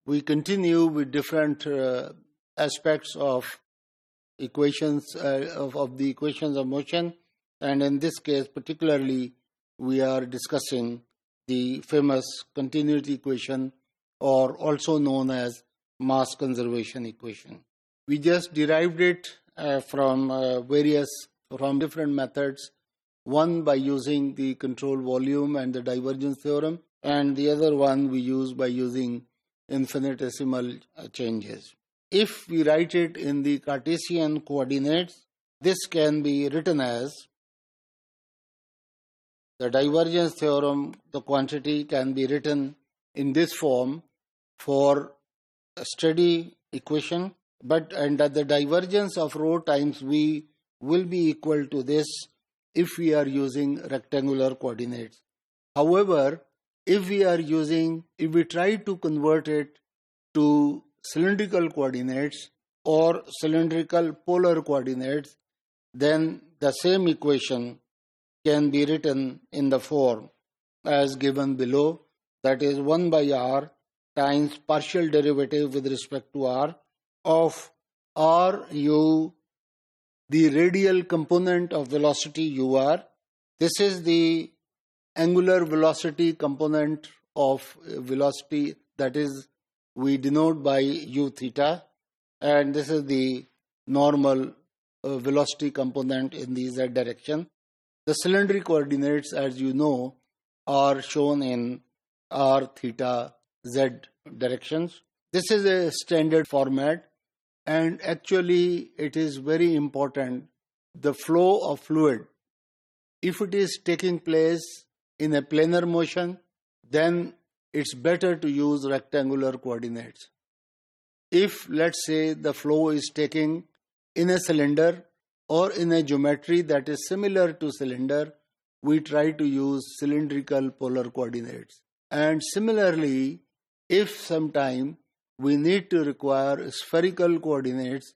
we continue with different aspects of equations of the equations of motion, and in this case particularly we are discussing the famous continuity equation, or also known as mass conservation equation. We just derived it from different methods, one by using the control volume and the divergence theorem, and the other one we use by using infinitesimal changes. If we write it in the Cartesian coordinates, this can be written as the divergence theorem. The quantity can be written in this form for a steady equation, and that the divergence of rho times v will be equal to this if we are using rectangular coordinates. However, if we try to convert it to cylindrical coordinates or cylindrical polar coordinates, then the same equation can be written in the form as given below, that is 1 by r times partial derivative with respect to r of ru, the radial component of velocity ur. This is the angular velocity component of velocity, that is we denote by u theta, and this is the normal velocity component in the z direction. The cylindrical coordinates, as you know, are shown in r, theta, z directions. This is a standard format, and actually it is very important. The flow of fluid, if it is taking place in a planar motion, then it's better to use rectangular coordinates. If, let's say, the flow is taking in a cylinder or in a geometry that is similar to cylinder, we try to use cylindrical polar coordinates. And similarly, if sometime we need to require spherical coordinates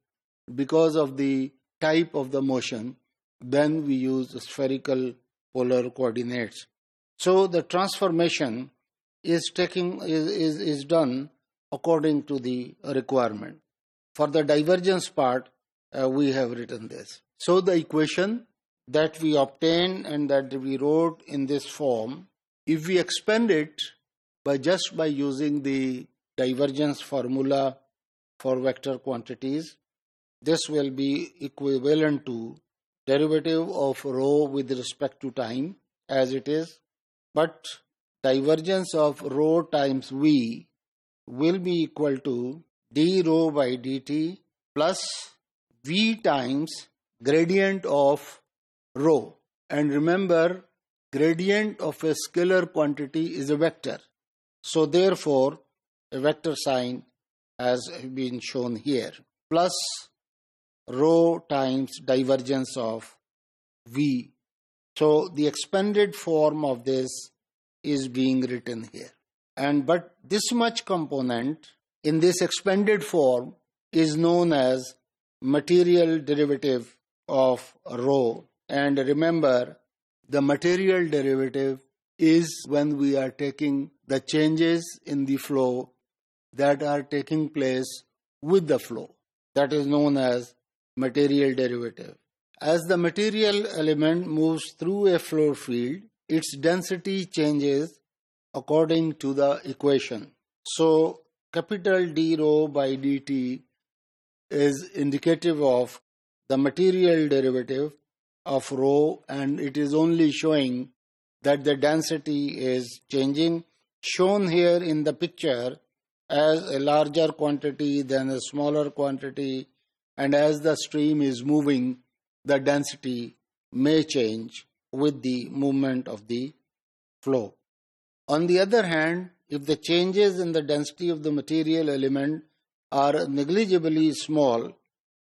because of the type of the motion, then we use spherical polar coordinates. So the transformation is done according to the requirement. For the divergence part, we have written this. So the equation that we obtained and that we wrote in this form, if we expand it by using the divergence formula for vector quantities, this will be equivalent to derivative of rho with respect to time as it is, but divergence of rho times v will be equal to d rho by dt plus v times gradient of rho. And remember, gradient of a scalar quantity is a vector. So therefore, a vector sign has been shown here, plus rho times divergence of v. So the expanded form of this is being written here. But this much component in this expanded form is known as material derivative of rho. And remember, the material derivative is when we are taking the changes in the flow that are taking place with the flow. That is known as material derivative. As the material element moves through a flow field, its density changes according to the equation. So capital D rho by dt is indicative of the material derivative of rho, and it is only showing that the density is changing, shown here in the picture as a larger quantity than a smaller quantity, and as the stream is moving, the density may change with the movement of the flow. On the other hand, if the changes in the density of the material element are negligibly small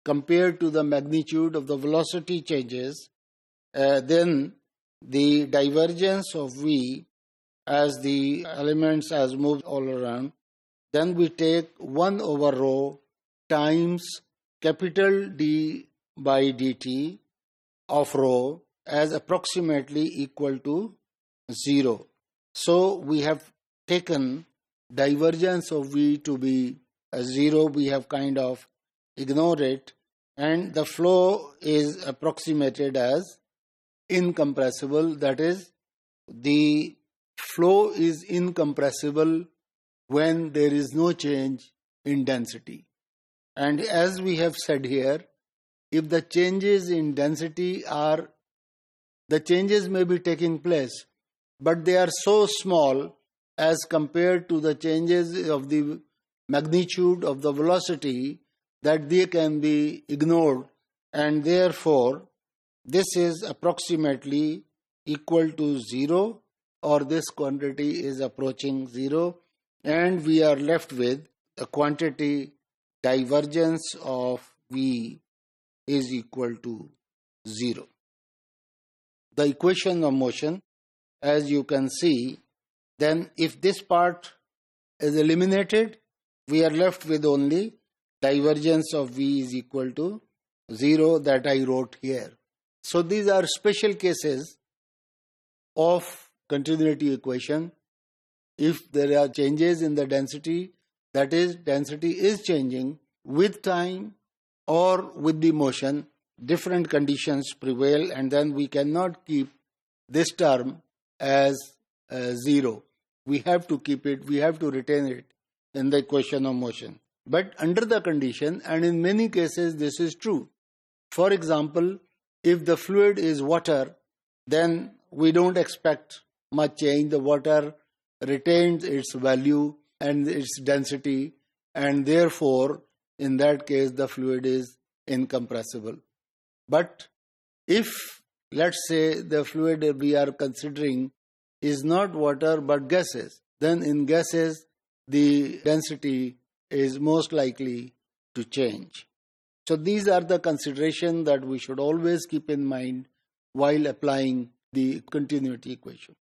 compared to the magnitude of the velocity changes, then the divergence of v as the elements has moved all around, then we take 1 over rho times capital D by dt of rho as approximately equal to 0. So we have taken divergence of V to be a 0, we have kind of ignored it, and the flow is approximated as incompressible. That is, the flow is incompressible when there is no change in density. And as we have said here, if the changes in density are, the changes may be taking place, but they are so small as compared to the changes of the magnitude of the velocity that they can be ignored, and therefore this is approximately equal to 0, or this quantity is approaching 0, and we are left with a quantity divergence of V is equal to 0. The equation of motion, as you can see, then if this part is eliminated, we are left with only divergence of V is equal to 0 that I wrote here. So these are special cases of continuity equation. If there are changes in the density, that is, density is changing with time or with the motion, different conditions prevail, and then we cannot keep this term as 0. We have to keep it, we have to retain it in the equation of motion. But under the condition, and in many cases this is true. For example, if the fluid is water, then we don't expect much change. The water retains its value and its density, and therefore in that case the fluid is incompressible. But if, let's say, the fluid we are considering is not water but gases, then in gases the density is most likely to change. So these are the considerations that we should always keep in mind while applying the continuity equation.